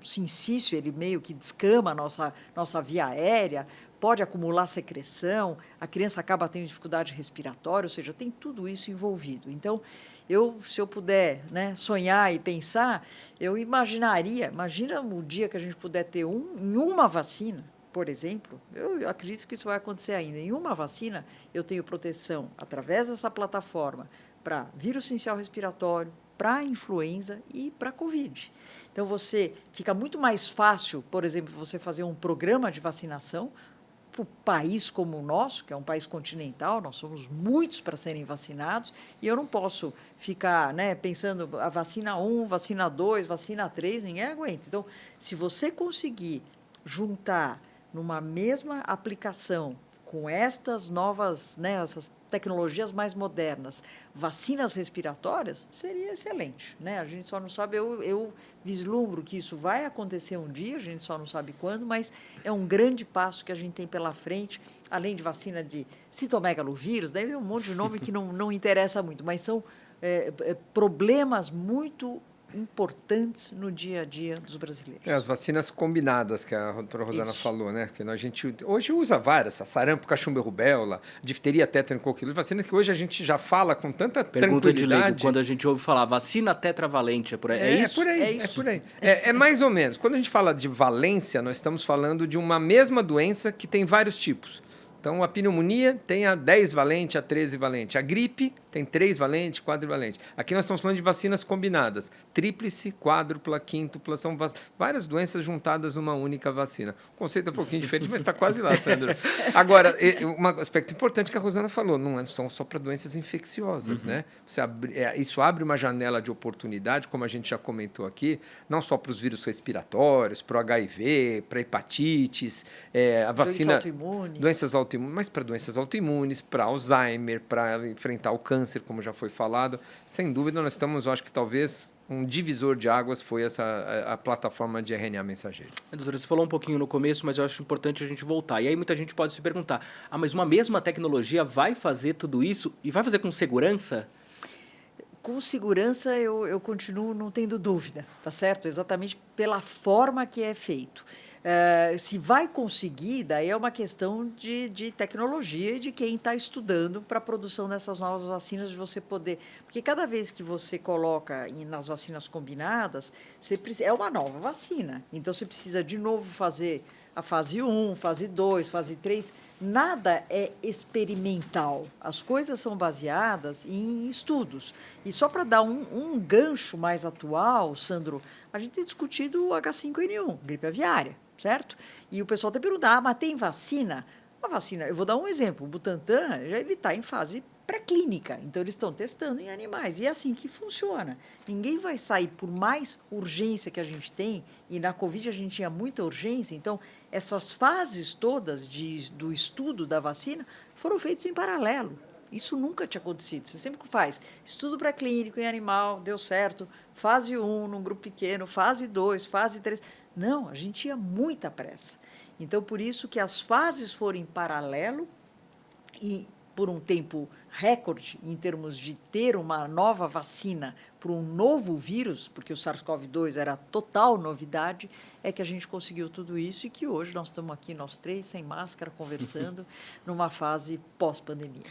sincício, ele meio que descama a nossa via aérea, pode acumular secreção, a criança acaba tendo dificuldade respiratória, ou seja, tem tudo isso envolvido. Então, se eu puder, né, sonhar e pensar, eu imagina o dia que a gente puder ter em uma vacina, por exemplo, eu acredito que isso vai acontecer ainda. Em uma vacina, eu tenho proteção através dessa plataforma para vírus sincicial respiratório, para influenza e para Covid. Então, fica muito mais fácil, por exemplo, você fazer um programa de vacinação para o país como o nosso, que é um país continental, nós somos muitos para serem vacinados, e eu não posso ficar, né, pensando a vacina 1, vacina 2, vacina 3, ninguém aguenta. Então, se você conseguir juntar numa mesma aplicação com estas novas, né, essas tecnologias mais modernas, vacinas respiratórias, seria excelente, né? A gente só não sabe, eu vislumbro que isso vai acontecer um dia, a gente só não sabe quando, mas é um grande passo que a gente tem pela frente, além de vacina de citomegalovírus, daí vem um monte de nome que não interessa muito, mas são problemas muito importantes no dia a dia dos brasileiros. As vacinas combinadas que a doutora Rosana Isso. falou, né? Que a gente hoje usa várias, sarampo, cachumba e rubéola, difteria, tétano, coquilho, vacinas que hoje a gente já fala com tanta Pergunta de tranquilidade. leigo, quando a gente ouve falar vacina tetravalente, é isso? É por aí. É mais ou menos. Quando a gente fala de valência, nós estamos falando de uma mesma doença que tem vários tipos. Então, a pneumonia tem a 10 valente, a 13 valente. A gripe tem 3 valente, 4 valente. Aqui nós estamos falando de vacinas combinadas. Tríplice, quádrupla, quíntupla, são várias doenças juntadas numa única vacina. O conceito é um pouquinho diferente, mas está quase lá, Sandro. Agora, um aspecto importante que a Rosana falou, não são só para doenças infecciosas, né? Isso abre uma janela de oportunidade, como a gente já comentou aqui, não só para os vírus respiratórios, para o HIV, para hepatites, a vacina... Doenças autoimunes, mas para doenças autoimunes, para Alzheimer, para enfrentar o câncer, como já foi falado. Sem dúvida, nós estamos, eu acho que talvez um divisor de águas foi a plataforma de RNA mensageiro. Doutora, você falou um pouquinho no começo, mas eu acho importante a gente voltar. E aí muita gente pode se perguntar, mas uma mesma tecnologia vai fazer tudo isso e vai fazer com segurança? Com segurança, eu continuo não tendo dúvida, tá certo? Exatamente pela forma que é feito. Se vai conseguir, daí é uma questão de tecnologia e de quem está estudando para a produção dessas novas vacinas, de você poder... Porque cada vez que você coloca nas vacinas combinadas, é uma nova vacina. Então, você precisa, de novo, fazer a fase 1, fase 2, fase 3. Nada é experimental. As coisas são baseadas em estudos. E só para dar um gancho mais atual, Sandro, a gente tem discutido o H5N1, gripe aviária, certo? E o pessoal tem perguntado, mas tem vacina? A vacina, eu vou dar um exemplo, o Butantan, ele está em fase pré-clínica, então eles estão testando em animais, e é assim que funciona. Ninguém vai sair, por mais urgência que a gente tem, e na Covid a gente tinha muita urgência, então essas fases todas do estudo da vacina foram feitas em paralelo. Isso nunca tinha acontecido. Você sempre faz estudo pré-clínico em animal, deu certo, fase 1 num grupo pequeno, fase 2, fase 3. Não, a gente tinha muita pressa. Então, por isso que as fases foram em paralelo e por um tempo recorde em termos de ter uma nova vacina para um novo vírus, porque o SARS-CoV-2 era total novidade, é que a gente conseguiu tudo isso e que hoje nós estamos aqui, nós três, sem máscara, conversando, numa fase pós-pandemia.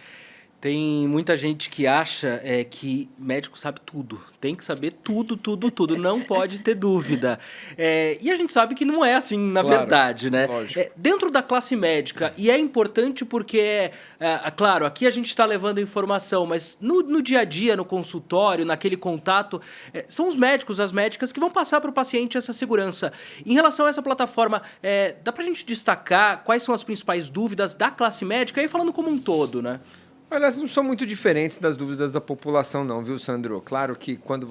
Tem muita gente que acha que médico sabe tudo. Tem que saber tudo, tudo, tudo. Não pode ter dúvida. E a gente sabe que não é assim, na Claro, verdade, né? lógico. Dentro da classe médica, e é importante porque, claro, aqui a gente está levando informação, mas no dia a dia, no consultório, naquele contato, são os médicos, as médicas que vão passar para o paciente essa segurança. Em relação a essa plataforma, dá para a gente destacar quais são as principais dúvidas da classe médica, aí falando como um todo, né? Olha, elas não são muito diferentes das dúvidas da população, não, viu, Sandro? Claro que quando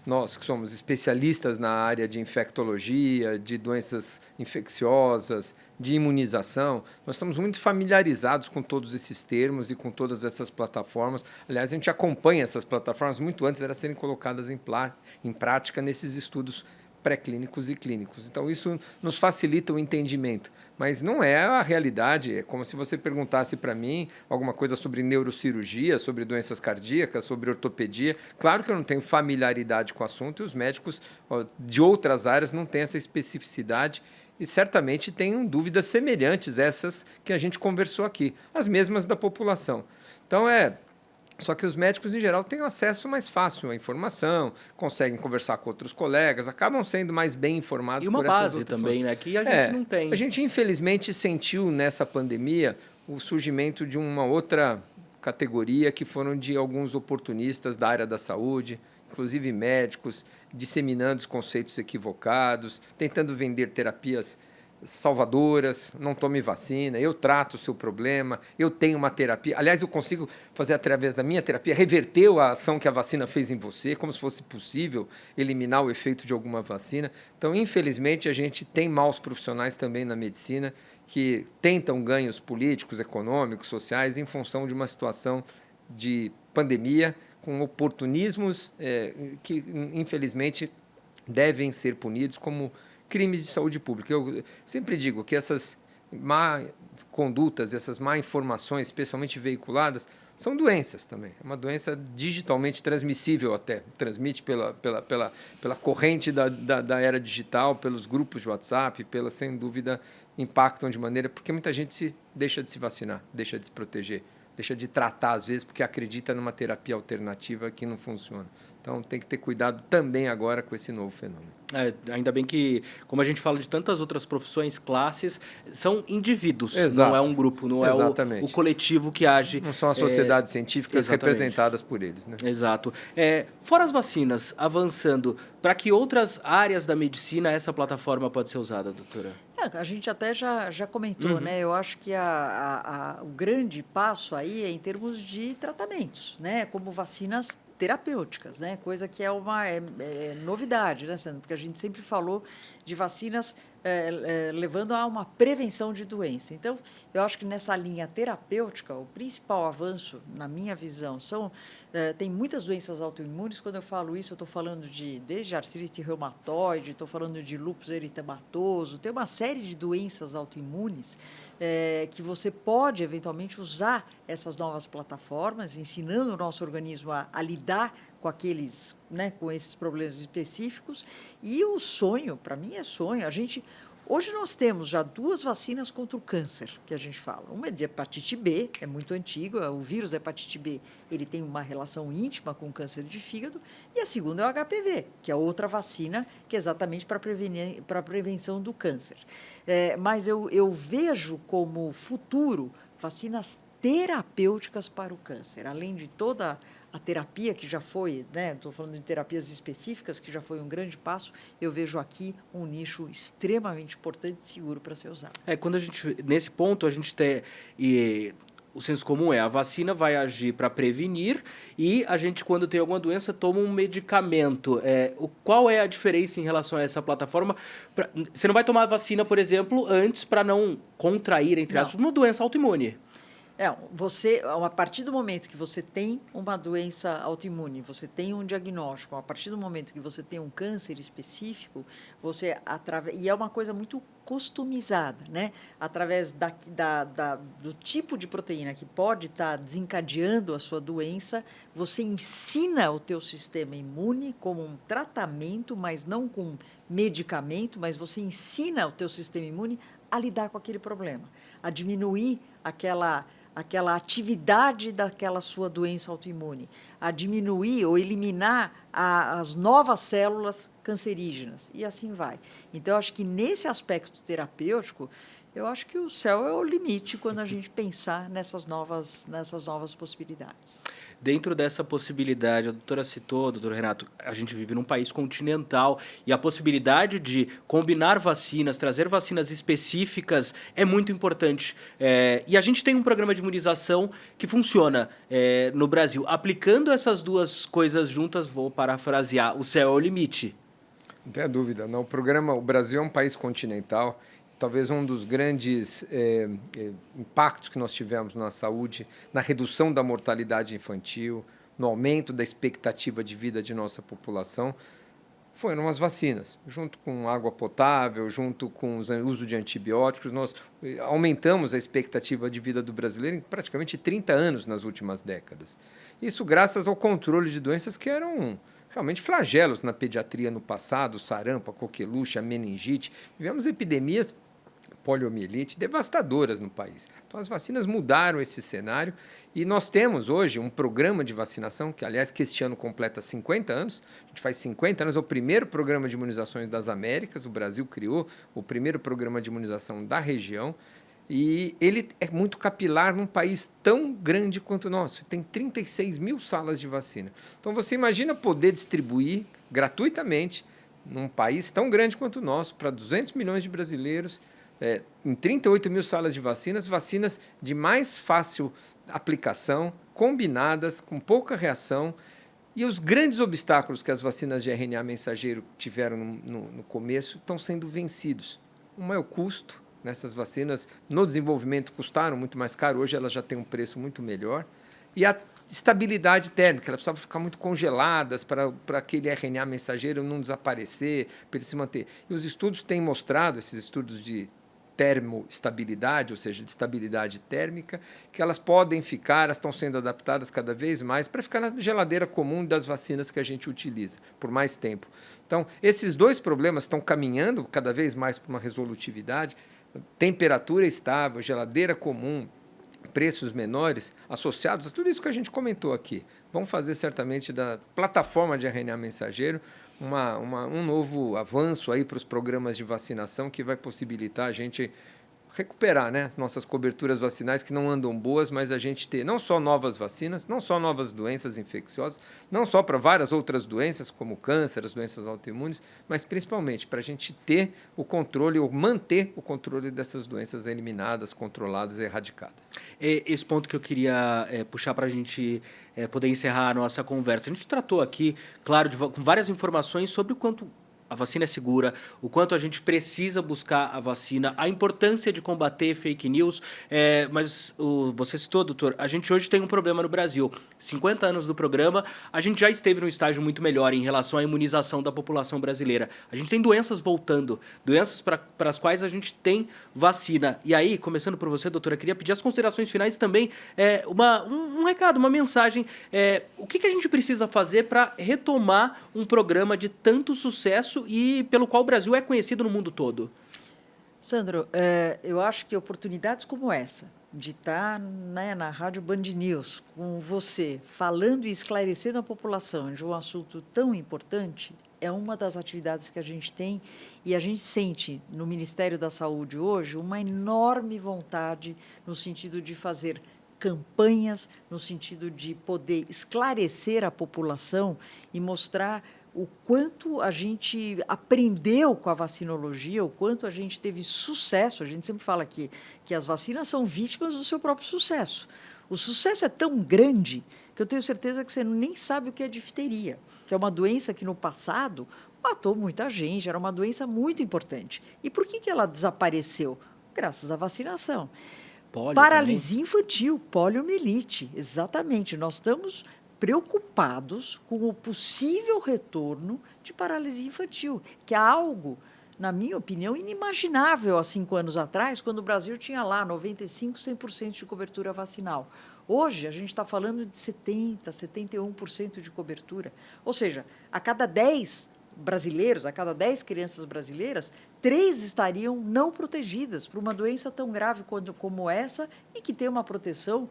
nós que somos especialistas na área de infectologia, de doenças infecciosas, de imunização, nós estamos muito familiarizados com todos esses termos e com todas essas plataformas. Aliás, a gente acompanha essas plataformas muito antes de elas serem colocadas em prática nesses estudos pré-clínicos e clínicos. Então, isso nos facilita o entendimento. Mas não é a realidade. É como se você perguntasse para mim alguma coisa sobre neurocirurgia, sobre doenças cardíacas, sobre ortopedia. Claro que eu não tenho familiaridade com o assunto e os médicos de outras áreas não têm essa especificidade e certamente têm dúvidas semelhantes a essas que a gente conversou aqui, as mesmas da população. Então, só que os médicos, em geral, têm acesso mais fácil à informação, conseguem conversar com outros colegas, acabam sendo mais bem informados E uma por essas base outras também, formas. né? Que a gente não tem. A gente, infelizmente, sentiu nessa pandemia o surgimento de uma outra categoria que foram de alguns oportunistas da área da saúde, inclusive médicos, disseminando os conceitos equivocados, tentando vender terapias salvadoras, não tome vacina, eu trato o seu problema, eu tenho uma terapia. Aliás, eu consigo fazer através da minha terapia, reverter a ação que a vacina fez em você, como se fosse possível eliminar o efeito de alguma vacina. Então, infelizmente, a gente tem maus profissionais também na medicina que tentam ganhos políticos, econômicos, sociais, em função de uma situação de pandemia, com oportunismos que, infelizmente, devem ser punidos como crimes de saúde pública. Eu sempre digo que essas má condutas, essas má informações, especialmente veiculadas, são doenças também. É uma doença digitalmente transmissível até. Transmite pela corrente da era digital, pelos grupos de WhatsApp, sem dúvida, impactam de maneira... Porque muita gente deixa de se vacinar, deixa de se proteger, deixa de tratar, às vezes, porque acredita numa terapia alternativa que não funciona. Então, tem que ter cuidado também agora com esse novo fenômeno. Ainda bem que, como a gente fala de tantas outras profissões, classes, são indivíduos, Exato. não é um grupo, não Exatamente. é o coletivo que age. Não são as sociedades científicas representadas por eles, né? Exato. Fora as vacinas, avançando, para que outras áreas da medicina essa plataforma pode ser usada, doutora? A gente até já comentou, né? Eu acho que o grande passo aí é em termos de tratamentos, né? Como vacinas terapêuticas, né? Coisa que é uma novidade, né, Sandro? Porque a gente sempre falou de vacinas levando a uma prevenção de doença. Então, eu acho que nessa linha terapêutica, o principal avanço, na minha visão, tem muitas doenças autoimunes. Quando eu falo isso, eu estou falando desde artrite reumatoide, estou falando de lúpus eritematoso, tem uma série de doenças autoimunes que você pode, eventualmente, usar essas novas plataformas, ensinando o nosso organismo a lidar com com esses problemas específicos. E o sonho, para mim é sonho, hoje nós temos já 2 vacinas contra o câncer, que a gente fala. Uma é de hepatite B, é muito antiga, o vírus da hepatite B, ele tem uma relação íntima com o câncer de fígado, e a segunda é o HPV, que é outra vacina, que é exatamente para a prevenção do câncer. Mas eu vejo como futuro vacinas terapêuticas para o câncer, além de toda a terapia que já foi, né? Estou falando de terapias específicas, que já foi um grande passo. Eu vejo aqui um nicho extremamente importante e seguro para ser usado. Nesse ponto, a gente tem... o senso comum a vacina vai agir para prevenir e a gente, quando tem alguma doença, toma um medicamento. Qual é a diferença em relação a essa plataforma? Você não vai tomar a vacina, por exemplo, antes para não contrair, entre aspas, uma doença autoimune. A partir do momento que você tem uma doença autoimune, você tem um diagnóstico, a partir do momento que você tem um câncer específico, e é uma coisa muito customizada, né? Através do tipo de proteína que pode estar desencadeando a sua doença, você ensina o teu sistema imune como um tratamento, mas não com medicamento, mas você ensina o teu sistema imune a lidar com aquele problema, a diminuir aquela atividade daquela sua doença autoimune, a diminuir ou eliminar as novas células cancerígenas, e assim vai. Então, eu acho que nesse aspecto terapêutico, eu acho que o céu é o limite quando a gente pensar nessas novas possibilidades. Dentro dessa possibilidade, a doutora citou, doutor Renato, a gente vive num país continental e a possibilidade de combinar vacinas, trazer vacinas específicas é muito importante. E a gente tem um programa de imunização que funciona no Brasil. Aplicando essas duas coisas juntas, vou parafrasear, o céu é o limite. Não tenha dúvida. Não. O Brasil é um país continental. Talvez um dos grandes impactos que nós tivemos na saúde, na redução da mortalidade infantil, no aumento da expectativa de vida de nossa população, foram as vacinas. Junto com água potável, junto com o uso de antibióticos, nós aumentamos a expectativa de vida do brasileiro em praticamente 30 anos nas últimas décadas. Isso graças ao controle de doenças que eram realmente flagelos na pediatria no passado, sarampo, a coqueluche, a meningite. Tivemos epidemias poliomielite devastadoras no país. Então, as vacinas mudaram esse cenário e nós temos hoje um programa de vacinação que, aliás, que este ano completa 50 anos. A gente faz 50 anos, é o primeiro programa de imunizações das Américas. O Brasil criou o primeiro programa de imunização da região e ele é muito capilar num país tão grande quanto o nosso. Tem 36 mil salas de vacina. Então, você imagina poder distribuir gratuitamente num país tão grande quanto o nosso para 200 milhões de brasileiros, em 38 mil salas de vacinas de mais fácil aplicação, combinadas, com pouca reação. E os grandes obstáculos que as vacinas de RNA mensageiro tiveram no começo estão sendo vencidos. Um é o custo. Essas vacinas, no desenvolvimento, custaram muito mais caro. Hoje elas já têm um preço muito melhor. E a estabilidade térmica, elas precisavam ficar muito congeladas para aquele RNA mensageiro não desaparecer, para ele se manter. E os estudos têm mostrado, esses estudos de termoestabilidade, ou seja, de estabilidade térmica, que elas podem ficar, elas estão sendo adaptadas cada vez mais para ficar na geladeira comum das vacinas que a gente utiliza por mais tempo. Então, esses dois problemas estão caminhando cada vez mais para uma resolutividade, temperatura estável, geladeira comum, preços menores, associados a tudo isso que a gente comentou aqui. Vão fazer certamente da plataforma de RNA mensageiro um novo avanço aí para os programas de vacinação que vai possibilitar a gente recuperar, né, as nossas coberturas vacinais que não andam boas, mas a gente ter não só novas vacinas, não só novas doenças infecciosas, não só para várias outras doenças, como câncer, as doenças autoimunes, mas principalmente para a gente ter o controle ou manter o controle dessas doenças eliminadas, controladas e erradicadas. Esse ponto que eu queria puxar para a gente poder encerrar a nossa conversa. A gente tratou aqui, claro, com várias informações sobre o quanto a vacina é segura, o quanto a gente precisa buscar a vacina, a importância de combater fake news, mas você citou, doutor, a gente hoje tem um problema no Brasil. 50 anos do programa, a gente já esteve num estágio muito melhor em relação à imunização da população brasileira. A gente tem doenças voltando, doenças para as quais a gente tem vacina. E aí, começando por você, doutora, eu queria pedir as considerações finais também, um recado, uma mensagem. O que a gente precisa fazer para retomar um programa de tanto sucesso e pelo qual o Brasil é conhecido no mundo todo? Sandro, eu acho que oportunidades como essa, de estar, né, na Rádio Band News, com você, falando e esclarecendo a população de um assunto tão importante, é uma das atividades que a gente tem e a gente sente no Ministério da Saúde hoje uma enorme vontade no sentido de fazer campanhas, no sentido de poder esclarecer a população e mostrar o quanto a gente aprendeu com a vacinologia, o quanto a gente teve sucesso. A gente sempre fala que as vacinas são vítimas do seu próprio sucesso. O sucesso é tão grande que eu tenho certeza que você nem sabe o que é difteria, que é uma doença que no passado matou muita gente, era uma doença muito importante. E por que ela desapareceu? Graças à vacinação. Paralisia infantil, poliomielite, exatamente. Nós estamos preocupados com o possível retorno de paralisia infantil, que é algo, na minha opinião, inimaginável há 5 anos atrás, quando o Brasil tinha lá 95%, 100% de cobertura vacinal. Hoje, a gente está falando de 70%, 71% de cobertura. Ou seja, a cada 10 brasileiros, a cada 10 crianças brasileiras, 3 estariam não protegidas por uma doença tão grave como essa e que tem uma proteção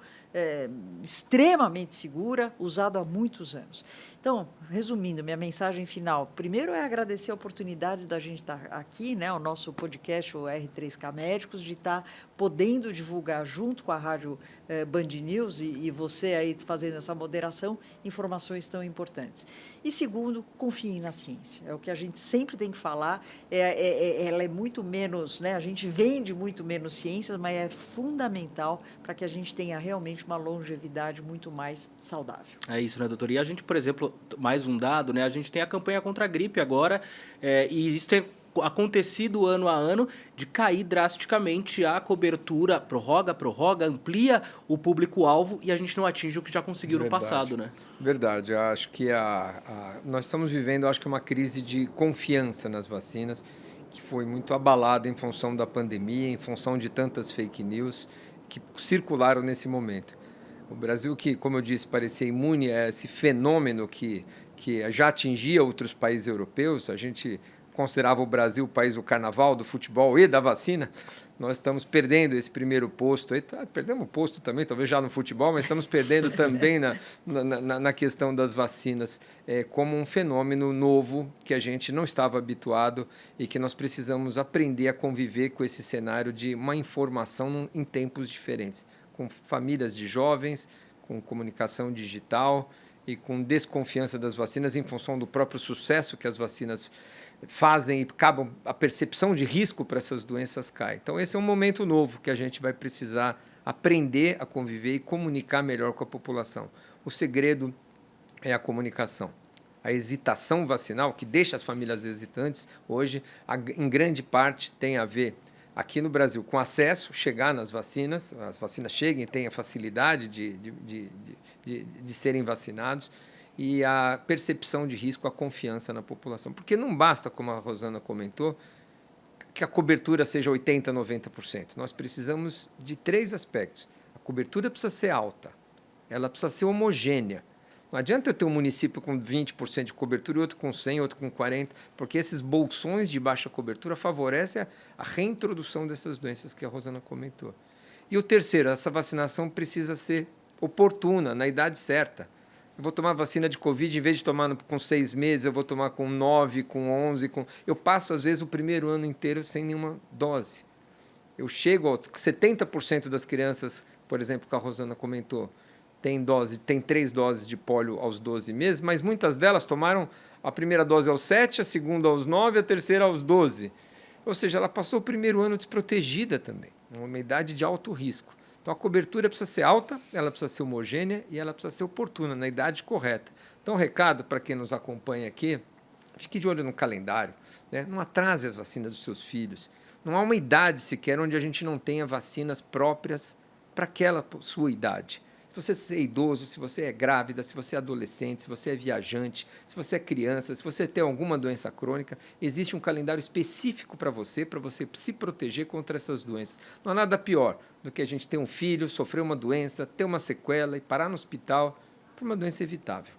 extremamente segura, usada há muitos anos. Então, resumindo, minha mensagem final, primeiro é agradecer a oportunidade da gente estar aqui, né, o nosso podcast, o R3K Médicos, de estar podendo divulgar junto com a Rádio Band News e você aí fazendo essa moderação, informações tão importantes. E segundo, confiem na ciência. É o que a gente sempre tem que falar, ela é muito menos, né, a gente vende muito menos ciências, mas é fundamental para que a gente tenha realmente uma longevidade muito mais saudável. É isso, né, doutor? E a gente, por exemplo, mais um dado, né? A gente tem a campanha contra a gripe agora, e isso tem acontecido ano a ano de cair drasticamente a cobertura, prorroga, amplia o público-alvo e a gente não atinge o que já conseguiu no passado, né? Verdade. Eu acho que nós estamos vivendo, acho que uma crise de confiança nas vacinas, que foi muito abalada em função da pandemia, em função de tantas fake news que circularam nesse momento. O Brasil, que, como eu disse, parecia imune a esse fenômeno que já atingia outros países europeus, a gente considerava o Brasil o país do carnaval, do futebol e da vacina, nós estamos perdendo esse primeiro posto. Perdemos o posto também, talvez já no futebol, mas estamos perdendo também na questão das vacinas, como um fenômeno novo que a gente não estava habituado e que nós precisamos aprender a conviver com esse cenário de uma informação em tempos diferentes, com famílias de jovens, com comunicação digital e com desconfiança das vacinas em função do próprio sucesso que as vacinas fazem e acabam, a percepção de risco para essas doenças cai. Então, esse é um momento novo que a gente vai precisar aprender a conviver e comunicar melhor com a população. O segredo é a comunicação. A hesitação vacinal, que deixa as famílias hesitantes, hoje, em grande parte, tem a ver, aqui no Brasil, com acesso, chegar nas vacinas, as vacinas cheguem, tenham facilidade de serem vacinados, e a percepção de risco, a confiança na população. Porque não basta, como a Rosana comentou, que a cobertura seja 80%, 90%. Nós precisamos de 3 aspectos. A cobertura precisa ser alta, ela precisa ser homogênea. Não adianta eu ter um município com 20% de cobertura e outro com 100%, outro com 40%, porque esses bolsões de baixa cobertura favorecem a reintrodução dessas doenças que a Rosana comentou. E o terceiro, essa vacinação precisa ser oportuna, na idade certa. Eu vou tomar vacina de Covid, em vez de tomar com 6 meses, eu vou tomar com 9, com 11. Eu passo, às vezes, o primeiro ano inteiro sem nenhuma dose. Eu chego aos 70% das crianças, por exemplo, que a Rosana comentou, tem 3 doses de pólio aos 12 meses, mas muitas delas tomaram a primeira dose aos 7, a segunda aos 9, a terceira aos 12. Ou seja, ela passou o primeiro ano desprotegida também, uma idade de alto risco. Então, a cobertura precisa ser alta, ela precisa ser homogênea e ela precisa ser oportuna, na idade correta. Então, recado para quem nos acompanha aqui, fique de olho no calendário, né? Não atrase as vacinas dos seus filhos. Não há uma idade sequer onde a gente não tenha vacinas próprias para aquela sua idade. Se você é idoso, se você é grávida, se você é adolescente, se você é viajante, se você é criança, se você tem alguma doença crônica, existe um calendário específico para você se proteger contra essas doenças. Não há nada pior do que a gente ter um filho, sofrer uma doença, ter uma sequela e parar no hospital por uma doença evitável.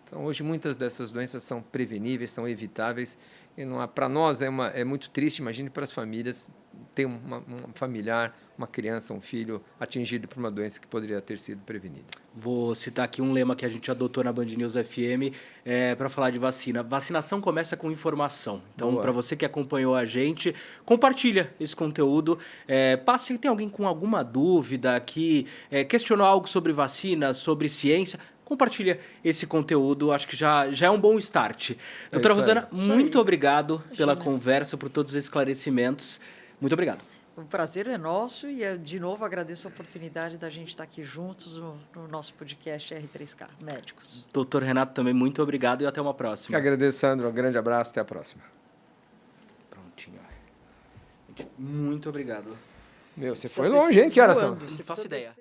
Então, hoje, muitas dessas doenças são preveníveis, são evitáveis. Para nós é muito triste, imagine para as famílias, ter um familiar, uma criança, um filho atingido por uma doença que poderia ter sido prevenida. Vou citar aqui um lema que a gente adotou na Band News FM para falar de vacina. Vacinação começa com informação. Então, para você que acompanhou a gente, compartilha esse conteúdo. Passe, tem alguém com alguma dúvida, que questionou algo sobre vacina, sobre ciência, compartilha esse conteúdo, acho que já é um bom start. Doutora Rosana, muito obrigado pela conversa, por todos os esclarecimentos. Muito obrigado. O prazer é nosso e, de novo, agradeço a oportunidade da gente estar aqui juntos no nosso podcast R3K Médicos. Doutor Renato, também muito obrigado e até uma próxima. Eu agradeço, Sandro. Um grande abraço. Até a próxima. Prontinho. Muito obrigado. Você foi longe, hein? Que horas são? Não faço ideia.